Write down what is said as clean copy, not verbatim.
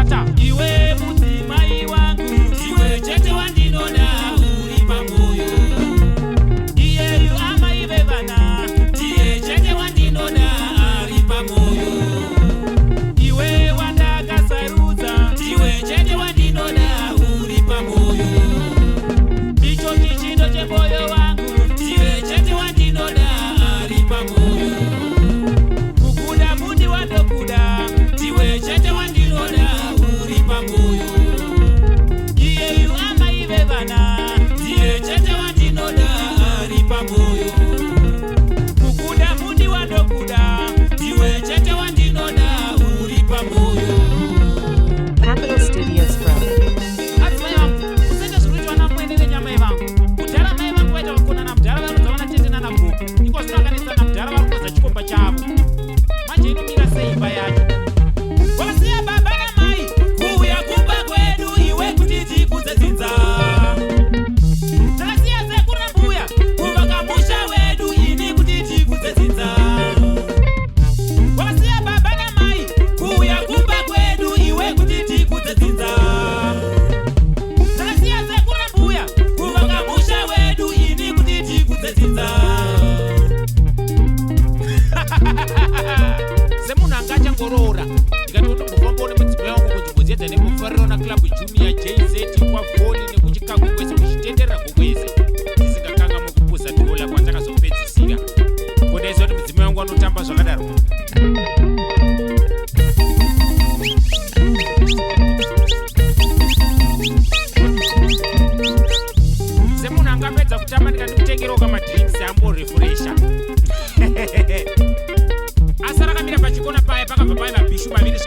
Kata iwe mudzimai wangu, iwe chete wandinoda uri pamoyo. Iyeyu amai vevana, iye chete wandinoda ari pamoyo. Iwe wandakasarudza, iwe chete wandinoda uri pamoyo. Icho chichindo chemoyo wangu, iwe chete wandinoda ari pamoyo. Kukuda mundi wandokuda, iwe chete wandinoda uri pamoyo. Iyeyu amai vevana, iye chete wandinoda ari pamoyo. Kukuda mundi wandokuda, iwe chete wandinoda uri pamoyo. Capital Studios Pro. Adzimai vangu, kusenda zvekuti vana muendere nyamai vangu. Kudhara mai vangu vaita vakona namudhara vanodza vana tete nana guku. Iko zvinokanisa namudhara vari kukodza chikomba chavo. Manje inomira sei imba yacho? Wasiya baba namai, kuuya kumba kwedu iwe kuti tikudze dzinza. Takasiya sekuru nambuya, kuvaka musha wedu ini kuti tikudze dzinza. Wasiya baba namai, kuuya kumba kwedu iwe kuti tikudze dzinza. Takasiya sekuru nambuya, kuvaka musha wedu ini kuti tikudze dzinza. Semunhu anga achangoroora ndikatoona mufambo nemudzimai wangu kunzvimbo dzedza nemufariro naklabu junior JZ kwavhoni nekuchikago kwese kuchitenderera kwese tisingakanga mukupuza dhola kwatakazopedzisira. Kodaiza kuti mudzimai wangu anotamba zvakadaro. Semunhu angapedza kutamba ndikandikutengerawo kamadrinks amborefuresha. Asara kamira pachikona paya pakabva pai mabhishu maviri